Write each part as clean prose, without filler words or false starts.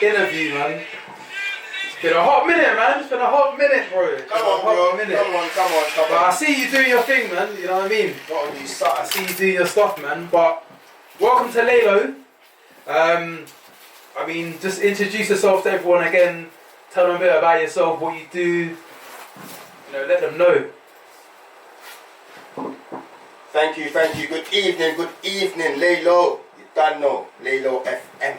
interview, man. It's been a hot minute, man. It's been a hot minute, bro. Come on, bro. Come on. But I see you doing your thing, man. You know what I mean? I see you doing your stuff, man. But welcome to Laylow. I mean, just introduce yourself to everyone again. Tell them a bit about yourself, what you do. You know, let them know. Thank you. Good evening, Laylow. You don't know, Laylow FM.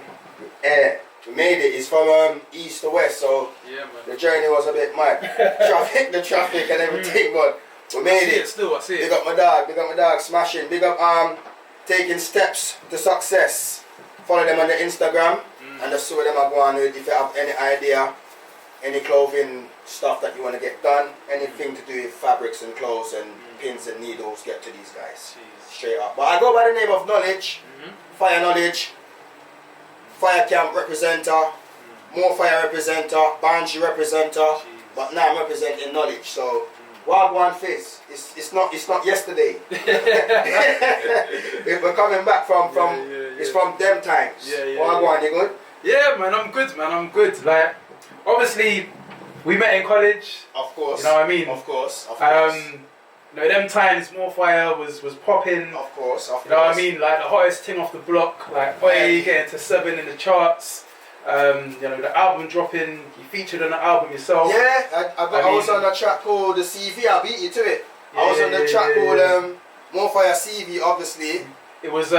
We made it. It's from east to west, so yeah, man. The journey was a bit mad. the traffic and everything, but we made it. I see it. Big up my dog, smashing. Big up taking steps to success. Follow them on the Instagram and just see what them are going with. If you have any idea, any clothing stuff that you want to get done, anything to do with fabrics and clothes and pins and needles, get to these guys. Jeez. Straight up. But I go by the name of Knowledge, Fire Knowledge, Fire Camp representer, More Fire representer, Banshee representer, but now I'm representing Knowledge. So Wagwan Fizz, it's not yesterday. We're coming back from it's from them times. Wagwan, you good? Yeah, man, I'm good. Like, obviously, we met in college. Of course. You know what I mean? Of course. You know, them times More Fire was popping. Of course. You know what I mean? Like the hottest thing off the block. Like Zoie getting to 7 in the charts. You know, the album dropping. You featured on the album yourself. Yeah, I was on a track called the CV. I beat you to it. I was on the track called More Fire CV. Obviously, it was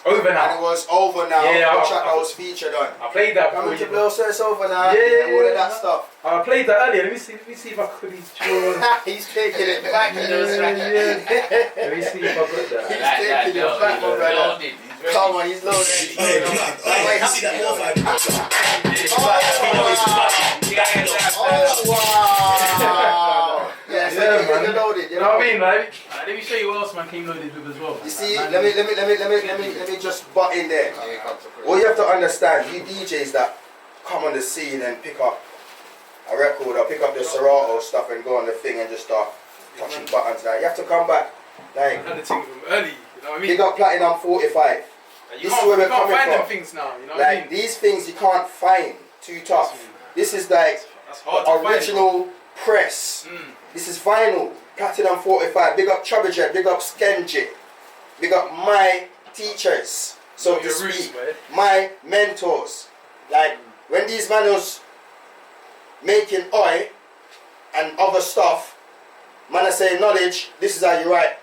over now. And it was over now. Yeah, the track I was featured on. I played that. Coming to blow, so it's over now. Yeah, all of that stuff. I played that earlier. Let me see if I could. He's taking it back. Let me see if I got that. He's taking it back, my brother. Come on, he's loaded. Oh wow! Yeah, man. Loaded. You know what I mean, like? Let me show you what else man came loaded with as well. You see, let me just butt in there. What you have to understand, you DJs that come on the scene and pick up a record or pick up the Serato stuff and go on the thing and just start touching buttons. Now you have to come back. Like, I had the thing from early. You know what I mean? Pick up Platinum 45. This is where we're coming from. Them things now. You know what I mean? These things you can't find too tough. This is like the original press. This is vinyl. Platinum 45. Big up Trabajet. Big up Skenji. Big up my teachers, so to speak. My mentors. Like when these man was making oi and other stuff, man I say Knowledge, this is how you write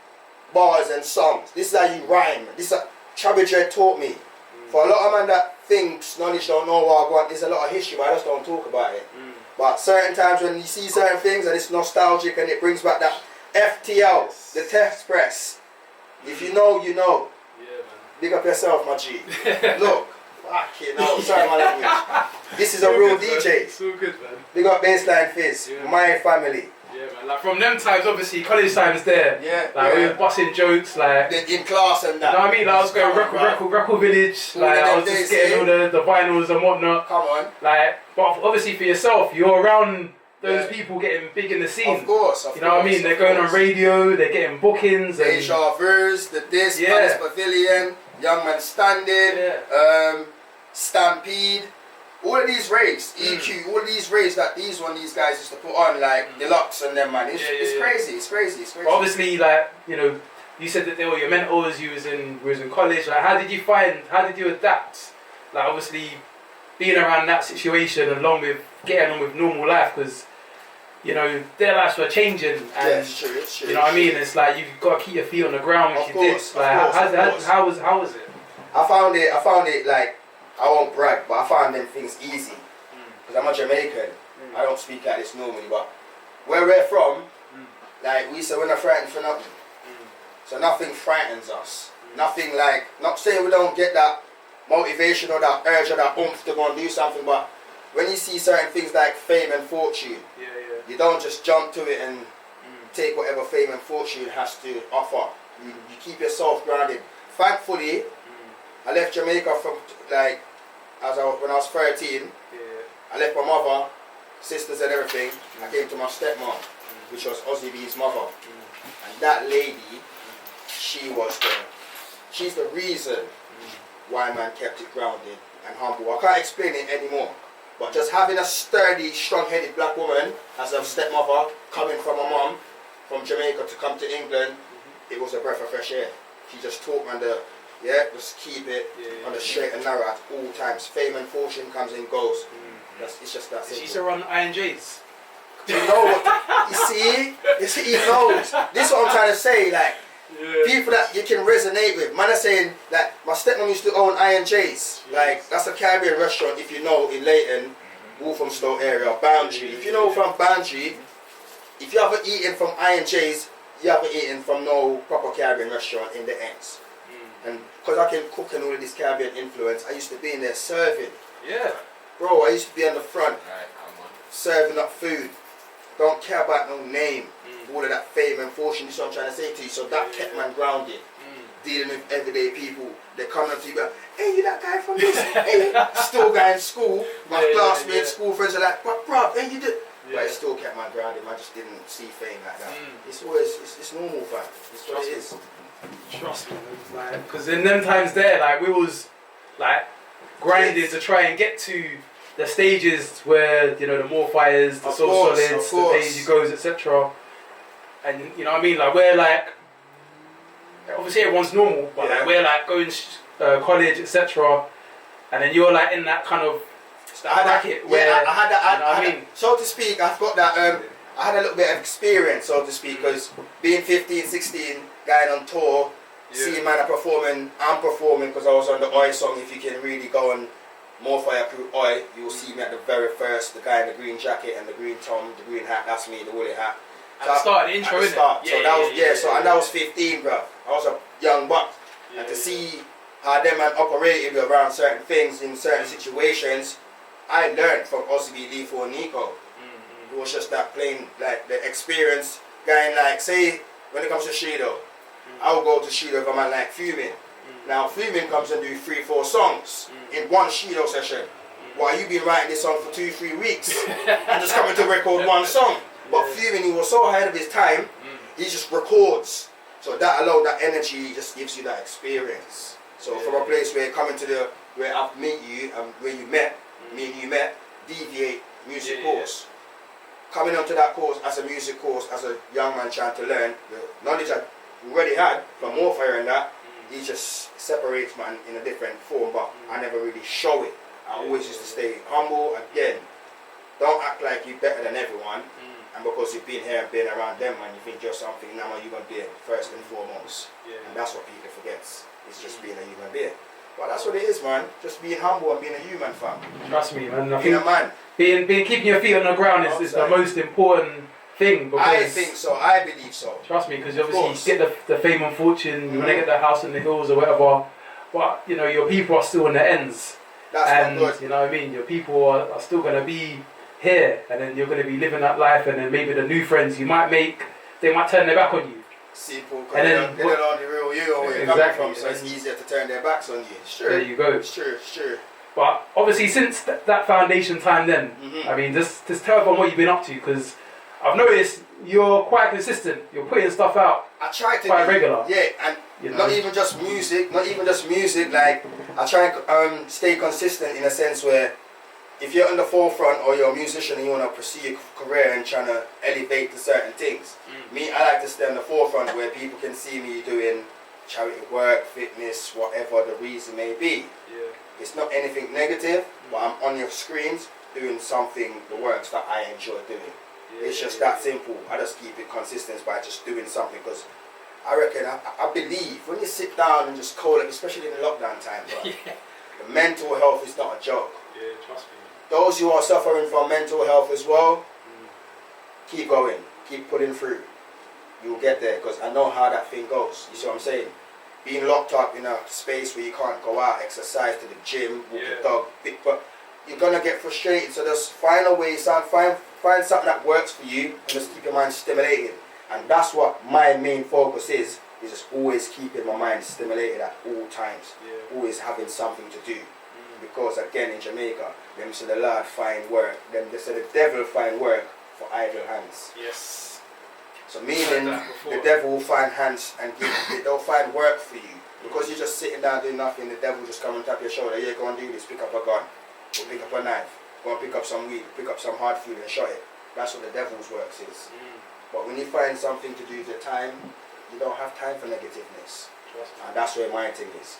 bars and songs. This is how you rhyme. This is Trabajet taught me. For a lot of man that thinks Knowledge don't know what I want, there's a lot of history, but I just don't talk about it. But certain times when you see certain things and it's nostalgic and it brings back that FTL, the test press. If you know, you know. Yeah, man. Big up yourself, my G. Look, fucking hell, sorry my language. This is a real DJ. So good, man. Big up Baseline Fizz, my family. Yeah, man. Like from them times, obviously, college times there. Yeah. Like we were busting jokes, like in class and that. You know what I mean? Like, I was going record village. Like I was just getting all the vinyls and whatnot. Come on. Like, but obviously for yourself, you're around those people getting big in the scene. Of course. You know what I mean? They're going on radio. They're getting bookings. Deja Verse, the Disc, Palace Pavilion, Young Man Standing, Stampede. All of these raves, EQ, all of these raves that these guys used to put on, like Deluxe and them, man. It's crazy. It's crazy. But obviously, like, you know, you said that they were your mentors. You was in college. Like, how did you adapt? Like, obviously, being around that situation along with getting on with normal life, because you know their lives were changing. And it's true. You know what I mean? It's like you've got to keep your feet on the ground, which you did. Like, how was it? I found it like, I won't brag, but I found them things easy. Because I'm a Jamaican. I don't speak like this normally, but where we're from, like we say, we're not frightened for nothing. So nothing frightens us. Nothing like, not saying we don't get that motivation or that urge or that oomph to go and do something, but when you see certain things like fame and fortune, you don't just jump to it and take whatever fame and fortune has to offer. You keep yourself grounded. Thankfully, I left Jamaica from like when I was 13. I left my mother, sisters and everything. I came to my stepmom, which was Ozzy B's mother. And that lady, she's the reason why man kept it grounded and humble. I can't explain it anymore. But just having a sturdy, strong-headed black woman as a stepmother coming from a mum from Jamaica to come to England, it was a breath of fresh air. She just taught man just keep it on the straight and narrow at all times. Fame and fortune comes and goes. It's just that simple. She used to run INJs. You know what? You see, he knows. This is what I'm trying to say. Like people that you can resonate with. Man are saying that my stepmom used to own INJs. Like that's a Caribbean restaurant. If you know in Leighton, Walthamstow area, Boundary. If you know from Boundary, if you haven't eaten from INJs, you haven't eaten from no proper Caribbean restaurant in the ends. And because I can cook and all of this Caribbean influence, I used to be in there serving. Yeah. Bro, I used to be on the front, serving up food. Don't care about no name. All of that fame and fortune, this is what I'm trying to say to you. So that kept man grounded. Dealing with everyday people. They come up to you like, hey, you that guy from this? Hey, still guy in school. My classmates, school friends are like, bro, hey, you did. But it still kept man grounded. Man just didn't see fame like that. It's always, it's normal, fam. It's what it is. Trust me, like, because in them times there, like, we was, like, grinding to try and get to the stages where, you know, the More Fires, the Soul Solids, the Days You Goes, etc. And, you know what I mean, like, we're, like, obviously everyone's normal, but, like, we're, like, going college, etc. And then you're, like, in that kind of bracket where, I had that, so to speak, I've got that, I had a little bit of experience, so to speak, because being 15, 16, going on tour, seeing man performing, I'm performing because I was on the Oi song. If you can really go on More Fire Crew Oi, you'll see me at the very first, the guy in the green jacket and the green tom, the green hat, that's me, the woolly hat. At the start, the intro, isn't it? And that was 15, bro. I was a young buck. And to see how them man operated around certain things in certain situations, I learned from Osby, Lethal and Nico. It was just that plain, like the experience, going like, say, when it comes to Shido, I will go to Shido if a man like Fuming. Now Fuming comes and do 3-4 songs in one Shido session. While you been writing this song for 2-3 weeks and just coming to record one song. But Fuming, he was so ahead of his time, he just records. So that alone, that energy just gives you that experience. So from a place where coming to where I've met you and where you met, me and you met, Deviate music course. Coming onto that course as a music course, as a young man trying to learn, the knowledge I already had from warfare and that, he just separates man in a different form, but I never really show it. I always used to stay humble. Again, don't act like you're better than everyone, and because you've been here and been around them, man, you think you're something, now you're going to be it first and foremost. And that's what people forgets. It's just being a human being. But that's what it is, man. Just being humble and being a human, fam. Trust me, man. Being a man. Being keeping your feet on the ground is the most important thing. Because I think so. I believe so. Trust me, because obviously you get the fame and fortune, you want to get the house in the hills or whatever, but you know your people are still on the ends. That's not good. You know what I mean? Your people are still going to be here, and then you're going to be living that life, and then maybe the new friends you might make, they might turn their back on you. Simple, because they don't know the real you or where you're coming from, so it's easier to turn their backs on you. It's true. There you go. It's true, it's true. But obviously since that foundation time then, I mean, just tell everyone what you've been up to, because I've noticed you're quite consistent. You're putting stuff out quite regular. Yeah, and you know? not even just music, like I try and stay consistent in a sense where if you're on the forefront or you're a musician and you want to pursue your career and trying to elevate to certain things, me, I like to stay on the forefront where people can see me doing charity work, fitness, whatever the reason may be. It's not anything negative, but I'm on your screens doing something, the works that I enjoy doing. It's just that simple. I just keep it consistent by just doing something, because I reckon, I believe when you sit down and just call it, especially in the lockdown time, the mental health is not a joke. Trust me. Those who are suffering from mental health as well, keep going, keep putting through. You'll get there, because I know how that thing goes. You see what I'm saying? Being locked up in a space where you can't go out, exercise, to the gym, walk the dog, but you're gonna get frustrated. So just find a way, find something that works for you, and just keep your mind stimulated. And that's what my main focus is just always keeping my mind stimulated at all times. Always having something to do. Because again, in Jamaica, them say the Lord find work, they say the devil find work for idle hands. Yes. So meaning the devil will find hands and they'll find work for you. Because you're just sitting down doing nothing, the devil just come and tap your shoulder. Yeah, go and do this, pick up a gun, or pick up a knife, go and pick up some weed, pick up some hard food and shot it. That's what the devil's works is. But when you find something to do with your time, you don't have time for negativeness. And that's where my thing is.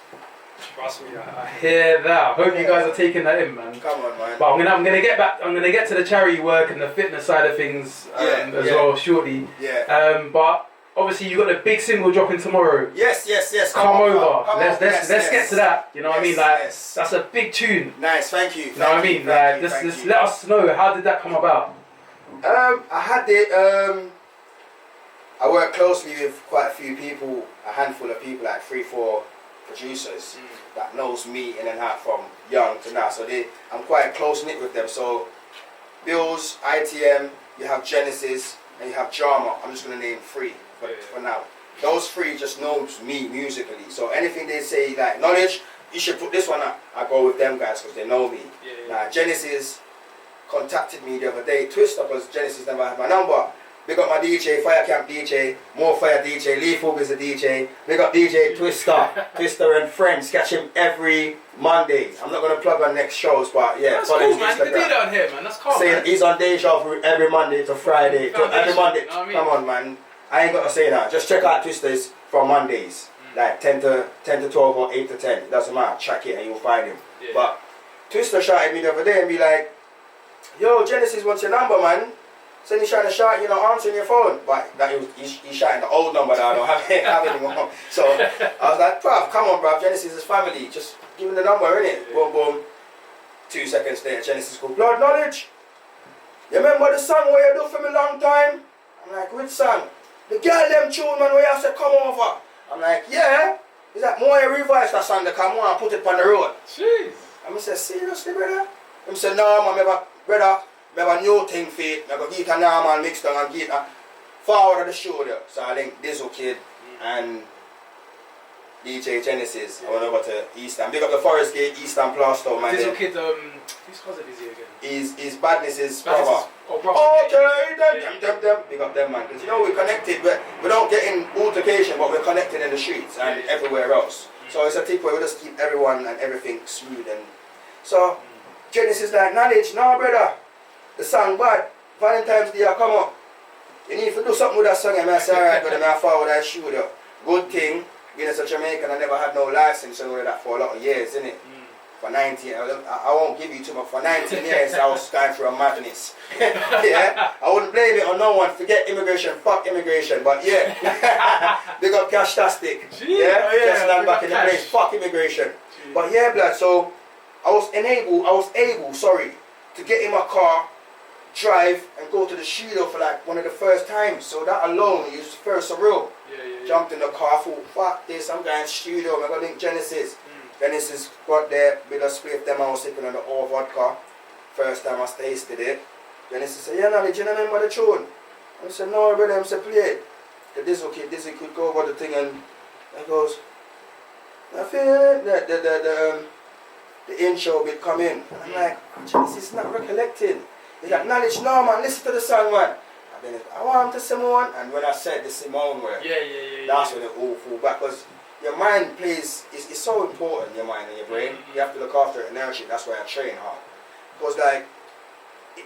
Trust me, I hear that. I hope you guys are taking that in, man. Come on, man. But I'm gonna get back. I'm gonna get to the charity work and the fitness side of things as well shortly. Yeah. But obviously you got a big single dropping tomorrow. Yes. Come over. Let's get to that. You know what I mean? Like that's a big tune. Nice. Thank you. You know what I mean? Like just let us know, how did that come about? I had it. I work closely with quite a few people, a handful of people, like 3-4 producers that knows me in and out from young to now. So I'm quite close knit with them. So Bills, ITM, you have Genesis, and you have Drama. I'm just gonna name 3 for now. Those 3 just knows me musically. So anything they say like Knowledge, you should put this one up. I go with them guys because they know me. Now Genesis contacted me the other day, Twister, because Genesis never had my number. Big up my DJ, Fire Camp DJ, More Fire DJ, Lee Fug is a DJ. Big up DJ Twister, Twister and Friends. Catch him every Monday. I'm not going to plug on next shows, but yeah. That's cool, man. You can do that on here, man. That's cool, man. He's on Deja every Monday to Friday. Every Monday. You know what I mean? Come on, man. I ain't got to say that. Just check out Twisters from Mondays. Like 10 to 12 or 8 to 10. It doesn't matter. Check it and you'll find him. But Twister shouted me the other day and be like, yo, Genesis wants your number, man. So he's trying to shout, you know, answering your phone. But he's shouting the old number that I don't have anymore. So I was like, bruv, come on, bruv, Genesis is family. Just give him the number, innit? Boom, boom. 2 seconds later, Genesis called, Blood Knowledge. You remember the song where you do for me long time? I'm like, which song? The girl them tune, man, where you said come over. I'm like, yeah. He's like, more you revise that song to come on and put it on the road. Jeez. I said, seriously, brother? I said, no, man, brother. I have a new thing for it. I go get a normal mix down and get a forward of the shoulder. So I link Dizzle Kid and DJ Genesis. I went over to Eastern. Big up the Forest Gate, Eastern Plasto, man. Dizzle Kid, whose cousin is he again? His badness is brother. Them. Big up them, man. Because you know we're connected. We don't get in altercation, but we're connected in the streets and everywhere else. So it's a tip where we just keep everyone and everything smooth. And so Genesis like, Knowledge, no brother. The song bad, Valentine's Day come up. You need to do something with that song and I say, alright, but I forward that shoot up. Good thing, being a Jamaican, I never had no license and all of that for a lot of years, innit? For 19, I won't give you too much, for 19 years I was going through a madness. Yeah, I wouldn't blame it on no one, forget immigration, fuck immigration, but yeah. Big up Cash-tastic. Yeah, just land back in the place, fuck immigration. But yeah, blood, so I was able, to get in my car, drive and go to the studio for like one of the first times. So that alone is first surreal. Jumped in the car, thought, fuck this, I'm going to the studio, I'm going to link Genesis. Genesis got there, with a split them, I was sipping on the all vodka. First time I tasted it. Genesis said, yeah, Knowledge, you remember the tune? I said, no, brother, I said, play it. The Dizzle Kid go over the thing and he goes, I feel the intro bit come in. I'm like, Genesis is not recollecting. He's like, Knowledge, no man, listen to the song, man. And then I want him to Simone. And when I said the Simone word, that's when it all fall back. Because your mind plays, it's so important, your mind and your brain. You have to look after it and nourish it. That's why I train hard. Because like,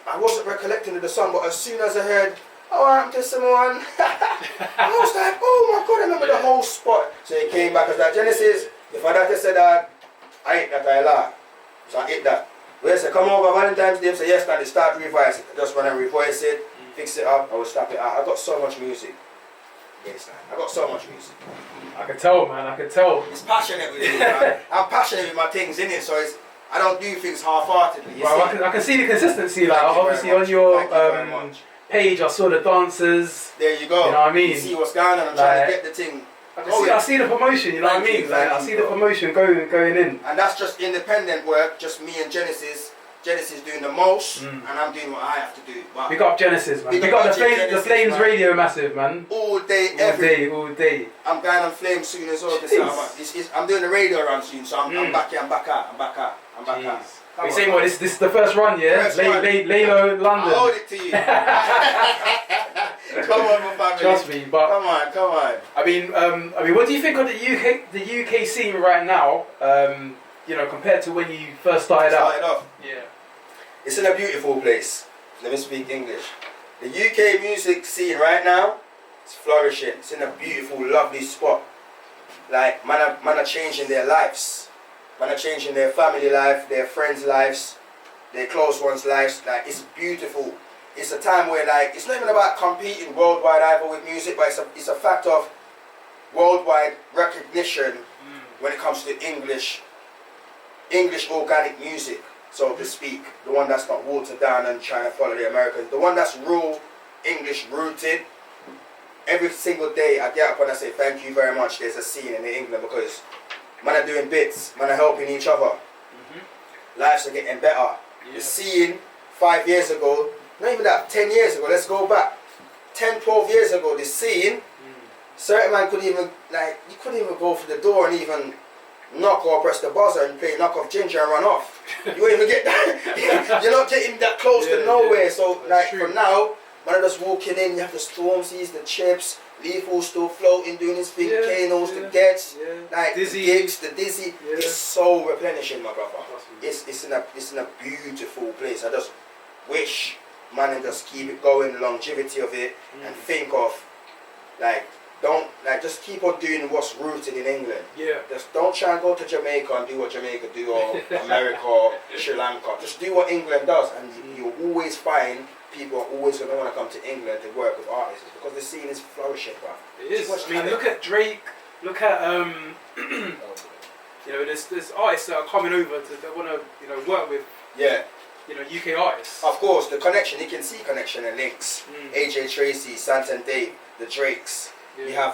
I wasn't recollecting of the song, but as soon as I heard, I want him to Simone, I was like, oh my God, I remember the whole spot. So he came back as like, Genesis, if I had to say that, I hate that I lie. So I hate that. When I say come over Valentine's Day, say yes, and they start revising. Just when I revoice it, fix it up, I will stop it out. I got so much music. Yes, man. I got so much music. I can tell, man. I can tell. It's passionate with it, man. I'm passionate with my things, innit? So I don't do things half-heartedly. Well, I can see the consistency. Like obviously on your page, I saw the dancers. There you go. You know what I mean? You see what's going on. I'm trying to get the thing. I see the promotion, you know what I mean? Like, I see the promotion going in. And that's just independent work, just me and Genesis. Genesis doing the most, and I'm doing what I have to do. But big up Genesis, man. Big up the Flames man. Radio massive, man. All day, all day. I'm going on Flames soon as well. I'm doing the radio run soon, so I'm back here, I'm back out. You're saying what, this is the first run, yeah? Laylow London. I'll hold it to you. Come on, my family. Trust me, but come on. I mean, what do you think of the UK scene right now? You know, compared to when you first started off. Yeah. It's in a beautiful place. Let me speak English. The UK music scene right now is flourishing. It's in a beautiful, lovely spot. Like, man are changing their lives. Man are changing their family life, their friends' lives, their close ones' lives. Like, it's beautiful. It's a time where, like, it's not even about competing worldwide either with music, but it's a fact of worldwide recognition when it comes to English organic music, so to speak. The one that's not watered down and trying to follow the Americans. The one that's real English rooted. Every single day I get up and I say thank you very much. There's a scene in England because man are doing bits, man are helping each other. Lives are getting better. The scene 5 years ago, not even that, 10 years ago, let's go back. 10, 12 years ago, the scene, certain man couldn't even, like, you couldn't even go for the door and even knock or press the buzzer and play knock off ginger and run off. You won't even get that. You're not getting that close to nowhere. So like for now, man are just walking in, you have the Stormzy's, the Chips, Lethal still floating, doing his big Kanos, the Gets, like Dizzy. the Gigs, the Dizzy. It's so replenishing, my brother. It's in a beautiful place. I just wish man and just keep it going, the longevity of it, and think of just keep on doing what's rooted in England. Just don't try and go to Jamaica and do what Jamaica do, or America or Sri Lanka. Just do what England does, and you'll always find people are always going to want to come to England to work with artists because the scene is flourishing, bro. It is. I mean, look at Drake. Look at you know, there's artists that are coming over that want to work with. UK artists. Of course, the connection, you can see connection and links. AJ Tracy, Santan Dave, the Drakes. We have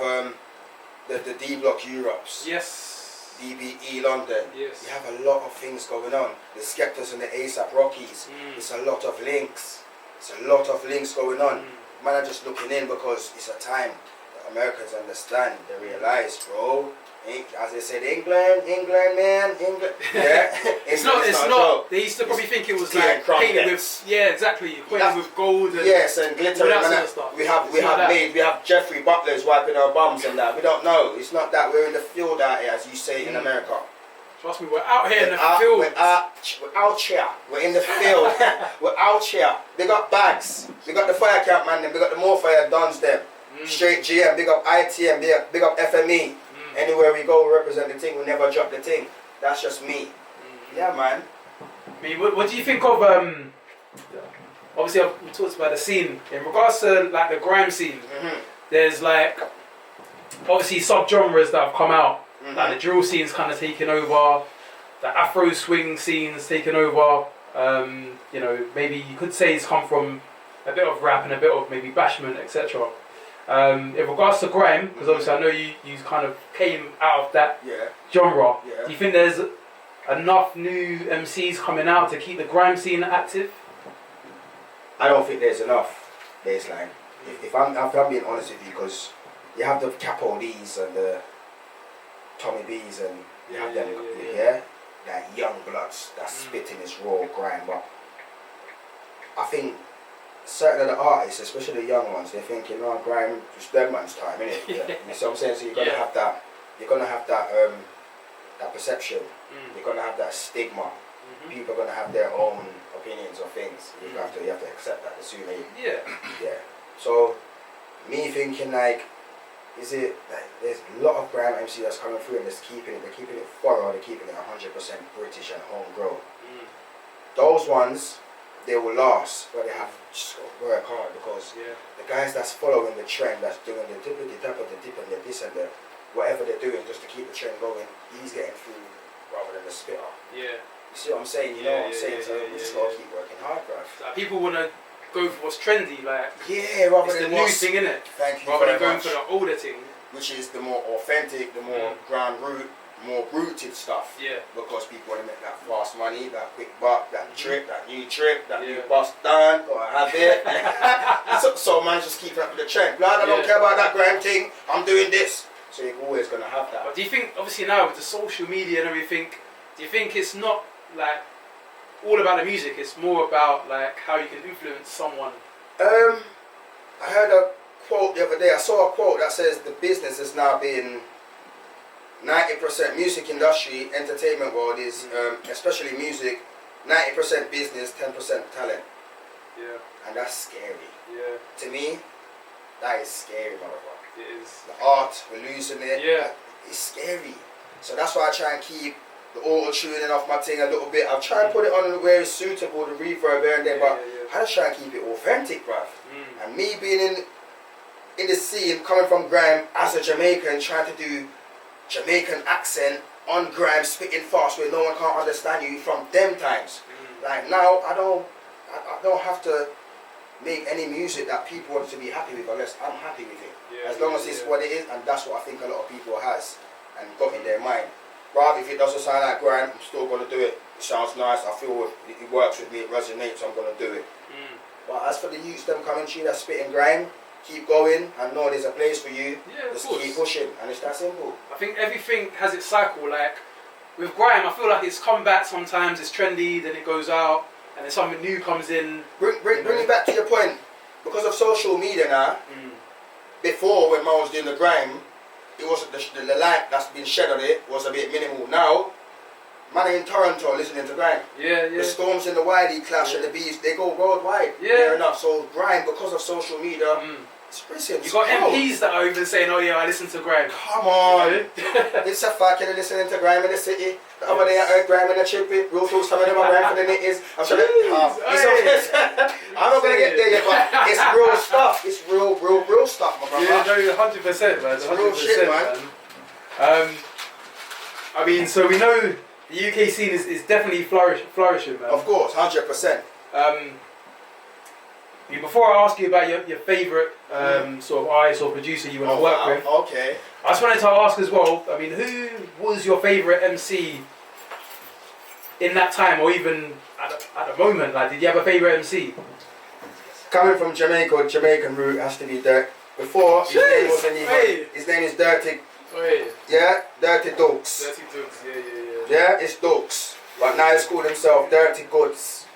the D Block Europes. Yes. DBE London. Yes. We have a lot of things going on. The Skeptors and the ASAP Rockies. It's a lot of links. It's a lot of links going on. Man are just looking in because it's a time that Americans understand. They realize, bro. As they said, England, man, England. Yeah, it's not. They used to probably think it was like painted with, exactly, painted with gold and and glitter and sort of stuff. We have Jeffrey Butlers wiping our bums and that. We don't know. It's not that. We're in the field out here, as you say in America. Trust me, we're out here in the field. We're out here. We're in the field. We're out here. They got bags. We got the fire camp man. Them. We got the more fire dons them. Straight GM. Big up ITM. Big up FME. Anywhere we go, we represent the thing. We never drop the thing. That's just me. Yeah, man. I mean, what do you think of? Obviously, we talked about the scene in regards to like the grime scene. There's like obviously sub-genres that have come out. Like the drill scene's kind of taken over. The Afro swing scene's taken over. You know, maybe you could say it's come from a bit of rap and a bit of maybe bashment, etc. In regards to grime, because obviously I know you kind of came out of that genre. Do you think there's enough new MCs coming out to keep the grime scene active? I don't think there's enough baseline. If I'm being honest with you, because you have the Capo D's and the Tommy B's and you have them, that young bloods that spitting this raw grime. But I think certain of the artists, especially the young ones, they're thinking, oh, grime, just dead man's time, innit? You see what I'm saying? So you're gonna have that. You're gonna have that that perception. You're gonna have that stigma. People are gonna have their own opinions of things. You have to accept that the sooner you. So me thinking like, is it like there's a lot of grime MC that's coming through and they're keeping it thorough, they're keeping it 100% British and homegrown. Those ones, they will last, but they have just got to work hard because the guys that's following the trend, that's doing the dippity tap of the dip and the this and the whatever they're doing just to keep the trend going, he's getting through rather than the spitter. You see what I'm saying? You know what I'm saying? So we just gotta keep working hard, bruv. Like people wanna go for what's trendy, like rather it's than the new thing, innit? Thank you rather very than going much. for the older thing, which is the more authentic, the more ground root, more rooted stuff. Because people want to make that fast money, that quick buck, that trip, that new bus done, gotta have it. so man, just keep up with the trend. Blood, I don't care about that grime thing. I'm doing this. So you're always gonna have that. But do you think, obviously now with the social media and everything, do you think it's not like all about the music? It's more about like how you can influence someone. I heard a quote the other day. I saw a quote that says the business is now being 90% music industry, entertainment world is, especially music, 90% business, 10% talent. Yeah. And that's scary. Yeah. To me, that is scary, motherfucker. It is. The art, we're losing it. Yeah. It's scary. So that's why I try and keep the auto-tuning off my thing a little bit. I'll try and put it on where it's suitable, the reverb here and there, but I just try and keep it authentic, bruv. And me being in the scene, coming from grime as a Jamaican, trying to do Jamaican accent on grime, spitting fast where no one can't understand you from them times. Like now, I don't have to make any music that people want to be happy with unless I'm happy with it. As long as it's what it is, and that's what I think a lot of people has and got in their mind. Rather, if it doesn't sound like grime, I'm still going to do it. It sounds nice, I feel it works with me, it resonates, I'm going to do it. But as for the youths, them coming to you that spitting grime, keep going, and know there's a place for you. Yeah, just keep pushing, and it's that simple. I think everything has its cycle. Like with grime, I feel like it's come back sometimes, it's trendy, then it goes out, and then something new comes in. Bring it back to your point. Because of social media now, before when man was doing the grime, it wasn't the light that's been shed on it was a bit minimal. Now, man in Toronto listening to grime. The Storms in the Wiley Clash and the Bees, they go worldwide. Fair enough. So grime, because of social media, it's prison. You got MPs that are even saying, "Oh yeah, I listen to grime." Come on, it's a fact you're listening to grime in the city. The other day I heard grime in the chippy. Real talk, some of them are grime for the nitties. I'm sure I'm not gonna get there yet, but it's real stuff. It's real stuff, my brother. Yeah, no, 100%, man. 100%, real shit, man. I mean, so we know the UK scene is definitely flourishing, man. Of course, 100%. Before I ask you about your favourite sort of artist or producer you want to work with, okay. I just wanted to ask as well, I mean, who was your favourite MC in that time, or even at the moment? Like, did you have a favourite MC? Coming from Jamaica, Jamaican root has to be Dirk. Before, his name wasn't even, his name is Dirty. Yeah, Dirty Dokes. Dirty Dokes, yeah. Yeah, it's Dokes. But now he's called himself Dirty Goods.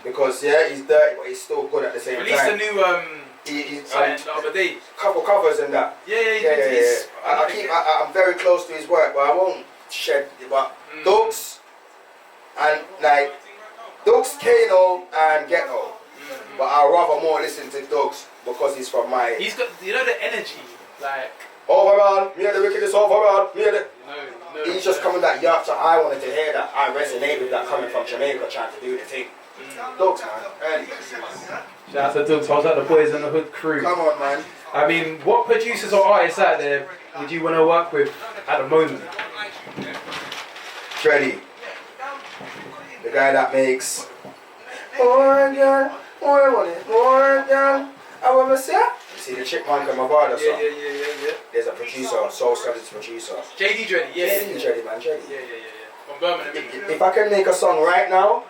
Because he's dirty, but he's still good at the same time. Released a new the other day. Couple covers and that. I'm very close to his work, but I won't shed it. But Dokes and like Dokes, Kano and Ghetto. But I'd rather more listen to Dokes because he's from my. He's got, you know, the energy, like. Overall, me and the wickedest overall, me and the. No, he's just coming that yard, so I wanted to hear that. I resonate with that coming from Jamaica, trying to do the thing. Dokes, man, early. Shout out to Dokes, I was at the Boys in the Hood crew. Come on, man. I mean, what producers or artists out there would you want to work with at the moment? Dreddy, the guy that makes more girl, more money, more girl. I want to see ya. See the Chipmunk and my father song? Yeah. There's a producer, Soul Studies producer. JD Dreddy, JD Dreddy, man, Dreddy. Yeah. From Birmingham. If I can make a song right now,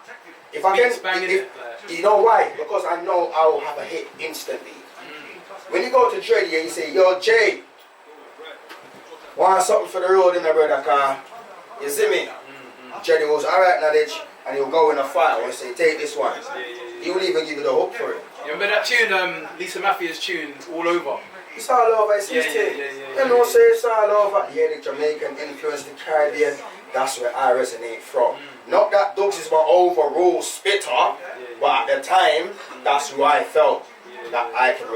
if I can, you know why? Because I know I will have a hit instantly. When you go to Dreddy and you say, "Yo, Jay, want something for the road in my brother car?" You see me? Dreddy goes, "Alright, Knowledge," and he'll go in a file and say, "Take this one." He will even give you the hook for it. You remember that tune, Lisa Mafia's tune, All Over? It's all over, it's his thing. You know, say it's all over. Yeah, the Jamaican influence, the Caribbean, that's where I resonate from. Not that Dokes is my overall spitter, but at the time, that's who I felt that I can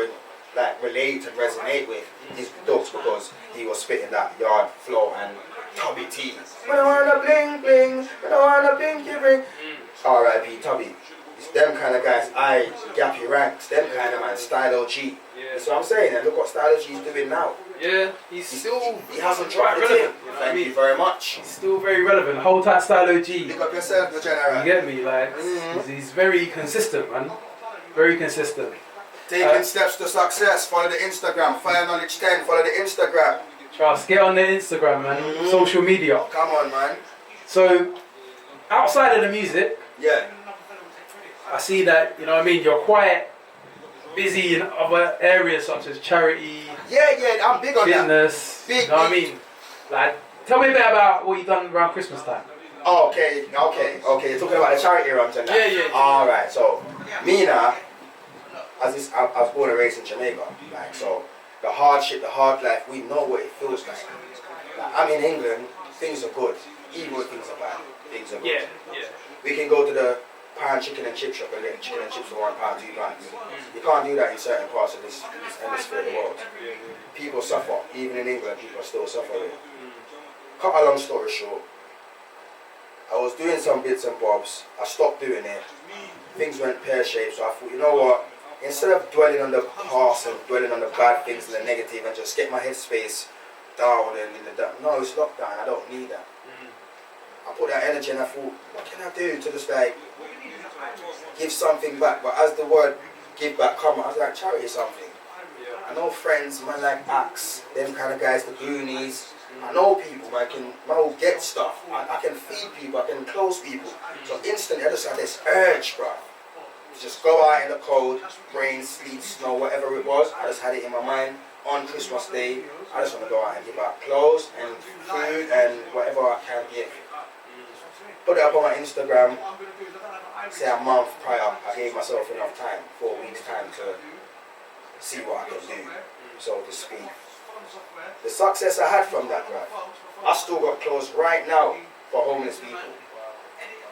relate and resonate with. His Dokes because he was spitting that yard flow and Tubby T. When I wanna bling bling, when I wanna blinky bling. R.I.P. Tubby. It's them kind of guys, Gappy Ranks, them kind of man, Style OG. That's what I'm saying, and look what Style OG is doing now. Yeah, he hasn't dropped relevant. You know Thank you very much. He's still very relevant. Hold tight, Style OG. Pick up yourself, the general. You get me? Like, he's very consistent, man. Very consistent. Taking steps to success. Follow the Instagram. Fire Knowledge 10. Follow the Instagram. Trust. Get on the Instagram, man. Social media. Come on, man. So, outside of the music, I see that, you know what I mean, you're quite busy in other areas such as charity. Yeah, I'm big on fitness, that. You know what I mean? Like, tell me a bit about what you've done around Christmas time. Okay. You're talking about the charity runs and that? Yeah. Alright, so, me now, I was born and raised in Jamaica, like, so the hardship, the hard life, we know what it feels like. I'm in England, things are good, even when things are bad, things are good. Yeah. We can go to the pound chicken and chip shop and get chicken and chips for £1, £2. You can't do that in certain parts of this hemisphere of the world. People suffer, even in England, people are still suffering. Cut a long story short, I was doing some bits and bobs, I stopped doing it, things went pear-shaped, so I thought, you know what, instead of dwelling on the past and dwelling on the bad things and the negative and just get my headspace down and no, it's lockdown, I don't need that. I put that energy and I thought, what can I do to just like give something back? But as the word give back come, I was like, charity something. I know friends, man, like Axe, them kind of guys, the Goonies. I know people, man, I get stuff. I can feed people, I can close people. So instantly I just had this urge, bro. To just go out in the cold, rain, sleet, snow, whatever it was. I just had it in my mind. On Christmas Day, I just want to go out and give out clothes and food and whatever I can give. Put it up on my Instagram, say a month prior, I gave myself enough time, 4 weeks time to see what I can do, so to speak. The success I had from that, right? I still got clothes right now for homeless people.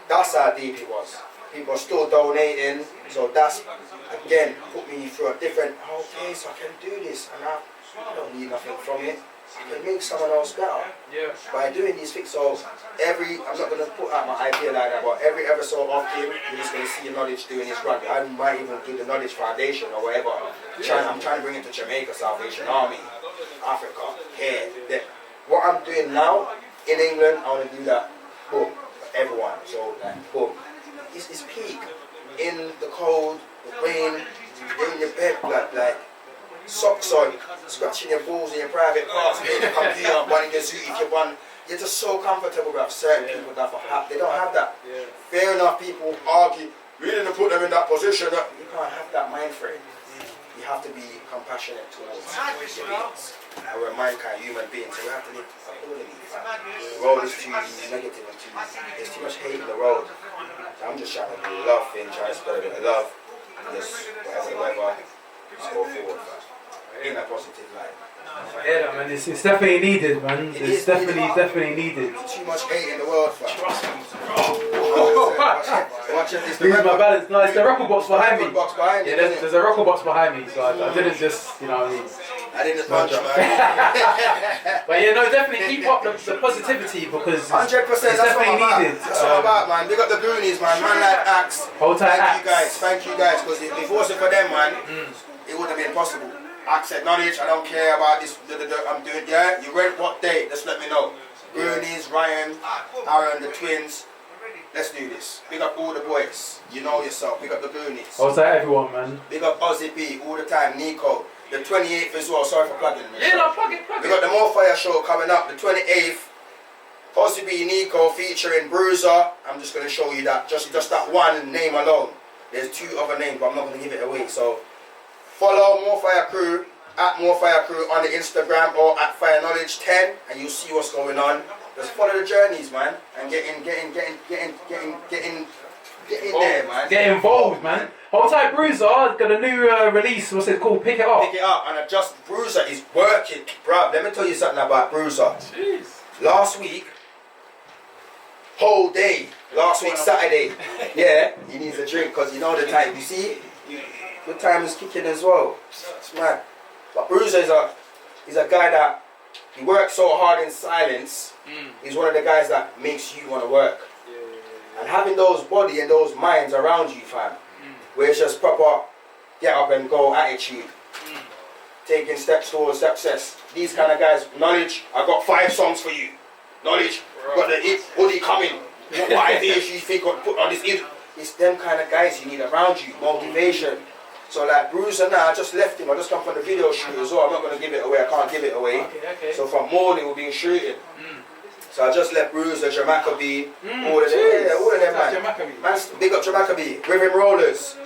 That's how deep it was. People are still donating, so that's, again, put me through a different, okay, so I can do this, and I don't need nothing from it. I can make someone else better by doing these things. So I'm not going to put out my idea like that, but every ever so often, you're just going to see Knowledge doing his run. I might even do the Knowledge Foundation or whatever. I'm trying to bring it to Jamaica, Salvation Army, Africa, here, there. What I'm doing now in England, I want to do that, boom, for everyone. So, like, boom. It's peak. In the cold, the rain, in your bed, like socks on, scratching your balls in your private parts, in your computer, one in your suit if you want. You're just so comfortable with certain people that they don't have that. Fair enough, people argue, we didn't put them in that position. You can't have that mind frame. You have to be compassionate towards your beings. We're mankind, human beings, so we have to live accordingly. The road is too negative and there's too much hate in the road. So I'm just trying to do love thing, trying to spread a bit of love. Just whatever, just go forward. In a positive light. Yeah, man, it's definitely needed, man. It's definitely needed. Too much hate in the world, fam. Trust me. Watch it. Lose my balance. No, it's the record box behind me. Yeah, there's a record box behind me, so I didn't just, you know what I mean. I didn't punch, man. But yeah, no, definitely keep up the positivity because 100%. That's definitely needed. That's what I'm about, man. Big up the Goonies, man. Man like Axe. Hold tight, Thank you guys, because if it wasn't for them, man, it wouldn't have been possible. Axe said, Knowledge, I don't care about this. I'm doing, you read what day? Just let me know. Goonies, Ryan, Aaron, the twins. Let's do this. Big up all the boys. You know yourself. Big up the Goonies. Hold tight, everyone, man. Big up Ozzy B all the time. Nico. The 28th as well. Sorry for plugging. Yeah, no, plug it. We got the More Fire show coming up. The 28th. Ozzy B, Nico featuring Bruiser. I'm just going to show you that. Just that one name alone. There's 2 other names, but I'm not going to give it away. So follow More Fire Crew at More Fire Crew on the Instagram or at Fire Knowledge 10, and you'll see what's going on. Just follow the journeys, man, and get in there, man. Get involved, man. Hold tight, Bruiser. Got a new release. What's it called? Pick It Up. Pick It Up, and Bruiser is working, bruv. Let me tell you something about Bruiser. Jeez. Last week, whole day. Last week Saturday. Yeah, he needs a drink because you know the time. You see, good time is kicking as well. It's mad. But Bruiser is a guy that he works so hard in silence. He's one of the guys that makes you want to work. And having those body and those minds around you, fam, where it's just proper get up and go attitude, taking steps towards success. These kind of guys, Knowledge, I got 5 songs for you. Knowledge, got the hoodie coming. What ideas you think of put on this? It's them kind of guys you need around you, motivation. So like Bruiser now, I just left him. I just come from the video shoot as well. I'm not going to give it away. I can't give it away. Okay. So from morning we've been shooting. So I just left Bruiser, Jamaica B, all of them, man. Big up Jamaica B, Rhythm Rollers,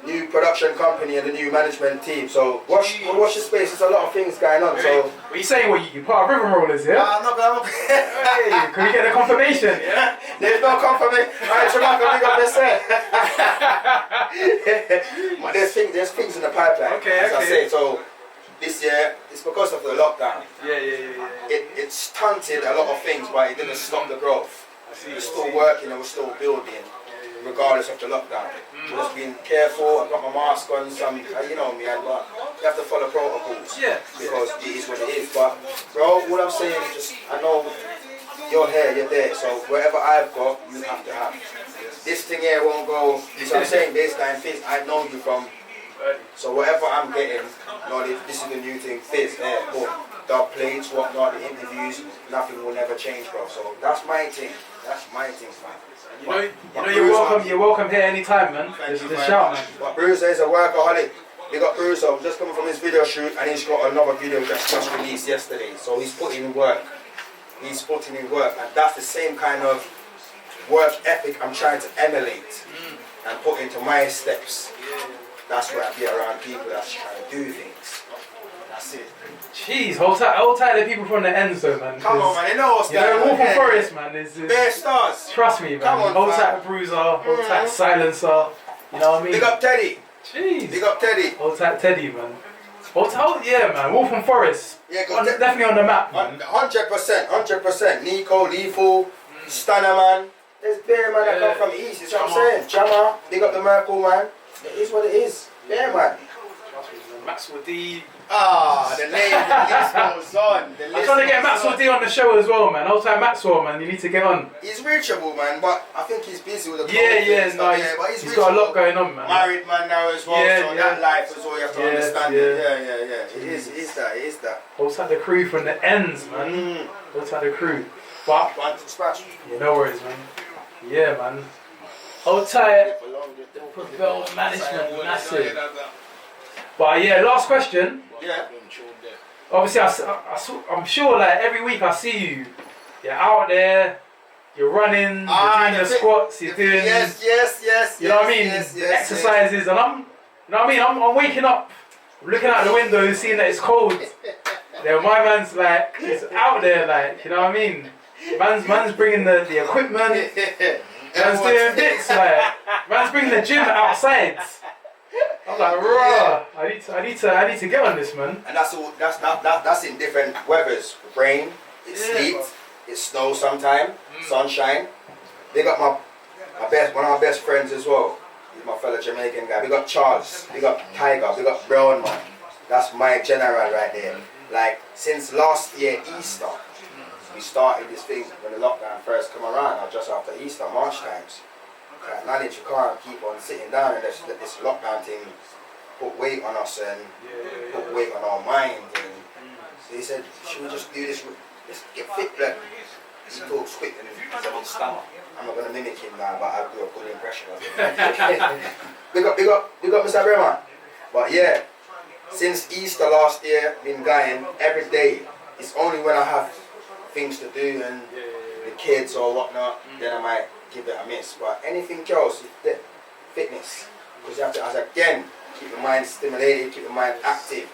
new production company and a new management team. So watch your space. There's a lot of things going on. So what are you saying? What you part of Rhythm Rollers, yeah? I'm not going. Hey, can we get a confirmation? Yeah. There's no confirmation. Alright, Jamaica, big up this set. But there's things in the stunted a lot of things, but it didn't stop the growth. We're still working and we're still building, regardless of the lockdown. Just being careful. I've got my mask on. You know me, but you have to follow protocols. Yeah. Because it is what it is. But bro, what I'm saying is just, I know you're here, you're there. So whatever I've got, you have to have. This thing here won't go. So I'm saying baseline Fizz. I know you from. So whatever I'm getting, this is the new thing. Fizz, there, boom. Dub plates, whatnot, the interviews, nothing will never change, bro. So that's my thing. That's my thing, man. You're welcome here anytime, man. Just shout, man. But Bruiser is a workaholic. We got Bruiser just coming from his video shoot, and he's got another video that's just released yesterday. So he's putting in work. He's putting in work, and that's the same kind of work ethic I'm trying to emulate and put into my steps. That's where I be around people that's trying to do things. That's it. Jeez, hold tight the people from the ends though, man. Come on, man, they know what's going on. Wolf Forest, man, is bare stars. Trust me, man. Come on, hold tight Bruiser, hold tight Silencer. You know what I mean? Big up Teddy. Jeez. Big up Teddy. Hold tight Teddy, man. Yeah, man. Wolf and Forest. Yeah, definitely on the map, man. 100%. Nico, Lethal, Stunner, man. There's bare man that come from the east. That's what I'm saying. Jammer, big up the Merkel, man. It is what it is. Bare man. Maxwell D. The name, the list goes on. I'm trying to get Maxwell D on the show as well, man. Hold tight Maxwell, man. You need to get on. He's reachable, man, but I think he's busy with the but he's got a lot going on, man. Married man now as well, so that life as well, you have to understand it. Yeah. It is that. Hold tight the crew from the ends, man. Hold tight the crew. But, no worries, man. Yeah, man. Hold tight. Prevail management, massive. But yeah, last question. Yeah. Obviously, I'm sure like every week I see you. You're out there. You're running. You're doing the squats. You're doing. Yes. You know what I mean? The exercises, and I'm. You know what I mean? I'm waking up, looking out the window, seeing that it's cold. Then my man's like, he's out there, like, you know what I mean? Man's bringing the equipment. Man's doing bits, like, man's bringing the gym outside. I'm like, raw. I need to get on this, man. And that's in different weathers. Rain, it sleet, it snows sometime, sunshine. They got one of my best friends as well. He's my fellow Jamaican guy. We got Charles, we got Tiger, we got Brown, man. That's my general right there. Like since last year Easter, we started this thing when the lockdown first come around, or just after Easter, March times. Knowledge, you can't keep on sitting down and just let this lockdown thing put weight on us and put weight on our mind. And so he said, should we just do this? Let's get fit, blood. He talks quick and he's a bit stammer. I'm not going to mimic him now, but I'll do a good impression of him. Big up Mr. Bremer. But yeah, since Easter last year, been going every day. It's only when I have things to do and the kids or whatnot, then I might give it a miss. But anything else, fitness. Because you have to, as again, keep the mind stimulated, keep the mind active.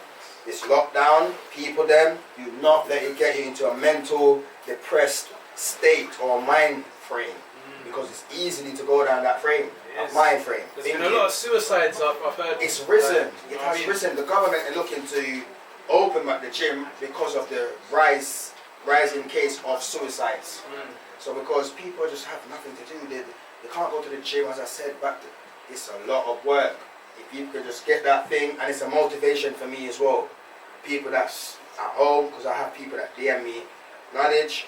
This lockdown, people them, do not let it get you into a mental, depressed state or mind frame. Because it's easy to go down that frame, mind frame. There's been a lot of suicides I've heard. It's risen. It has risen. The government are looking to open up the gym because of the rising case of suicides. So because people just have nothing to do, they can't go to the gym, as I said, but it's a lot of work. If you could just get that thing, and it's a motivation for me as well. People that's at home, because I have people that DM me, Knowledge,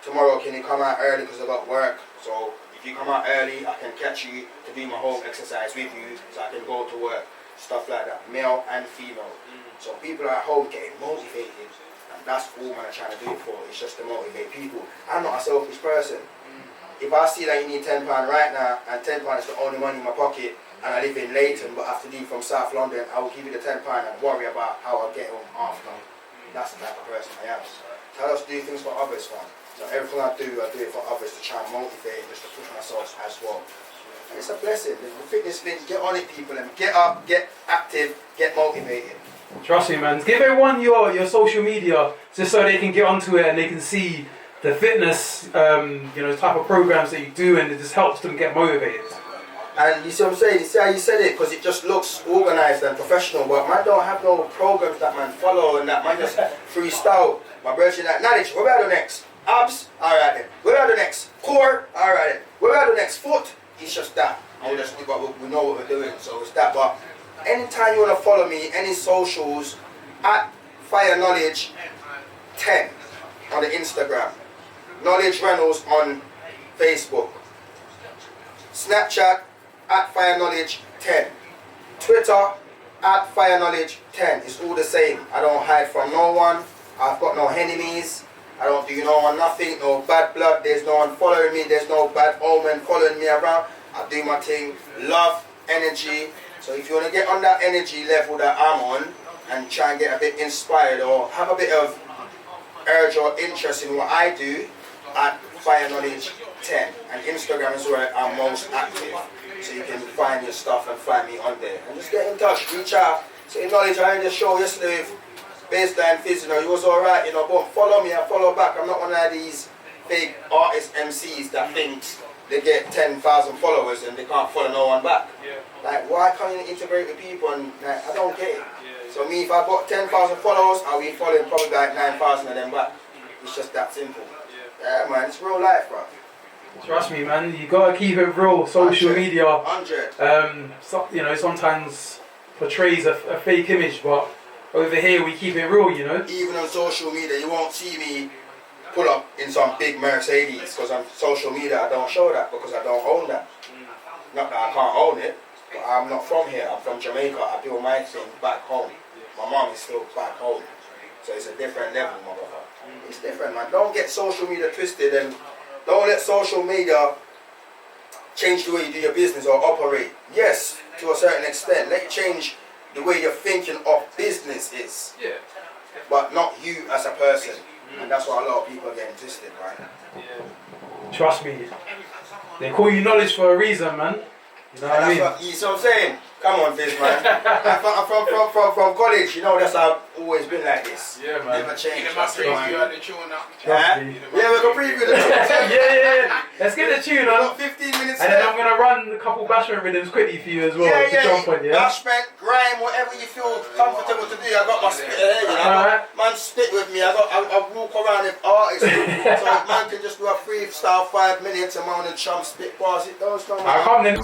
tomorrow can you come out early because I got work. So if you come out early, I can catch you to do my home exercise with you, so I can go to work. Stuff like that, male and female. So people are at home getting motivated. That's all I'm trying to do it for. It's just to motivate people. I'm not a selfish person. If I see that you need £10 right now, and £10 is the only money in my pocket, and I live in Leighton but have to leave from South London, I will give you the £10 and worry about how I get home after. That's the type of person I am. So I just do things for others, man. So everything I do it for others to try and motivate, just to push myself as well. And it's a blessing. The fitness thing, get on it, people, and get up, get active, get motivated. Trust me, man. Give everyone your social media just so they can get onto it and they can see the fitness, type of programs that you do, and it just helps them get motivated. And you see what I'm saying? You see how you said it? Because it just looks organised and professional. But man don't have no programs that man follow and that man just freestyle. My brother like, knowledge, where we are the next? Abs? Alright then. Where are the next? Core? Alright then. Where are the next? Foot? It's just that. We know what we're doing, so it's that. But anytime you want to follow me, any socials, at Fire Knowledge 10 on the Instagram. Knowledge Reynolds on Facebook. Snapchat at Fire Knowledge 10. Twitter at Fire Knowledge 10. It's all the same. I don't hide from no one. I've got no enemies. I don't do no one nothing. No bad blood. There's no one following me. There's no bad omen following me around. I do my thing. Love, energy. So if you want to get on that energy level that I'm on and try and get a bit inspired or have a bit of urge or interest in what I do, at Fire Knowledge 10. And Instagram is where I'm most active. So you can find your stuff and find me on there. And just get in touch, reach out. Say, Knowledge, I heard the show yesterday with Baseline Fizz, you know, he was alright, you know, but follow me, I follow back. I'm not one of these big artist MCs that thinks they get 10,000 followers and they can't follow no one back. Yeah. Like, why can't you integrate with people? And like, I don't get it. Yeah. So me, if I got 10,000 followers, I'll be following probably like 9,000 of them back. It's just that simple. Yeah, man, it's real life, bro. Trust me, man. You gotta keep it real. Social 100, media, 100. So, you know, sometimes portrays a fake image, but over here we keep it real. You know. Even on social media, you won't see me pull up in some big Mercedes because on social media I don't show that because I don't own that. Not that I can't own it, but I'm not from here. I'm from Jamaica. I do my thing back home. My mom is still back home, so it's a different level, my brother. It's different, man. Don't get social media twisted and don't let social media change the way you do your business or operate. Yes, to a certain extent. Let it change the way your thinking of business is. Yeah. But not you as a person. And that's why a lot of people are getting twisted, right? Yeah. Trust me. They call you Knowledge for a reason, man. You know what I mean? You see what I'm saying? Come on, Fizz, man. I'm from college, you know, that's how I've always been like this. Yeah, man. Never changed. Yeah, the tune now. Yeah, we can preview the tune. yeah. Let's get the tune on. 15 minutes and then I'm going to run a couple Bashment rhythms quickly for you as well. Yeah. Jump on, Bashment, grime, whatever you feel comfortable to do. I got my spit here, you know. Man, spit with me. I walk around with artists. So if man can just do a freestyle 5 minutes and man on the chum spit bars, it goes down. Alright, come then.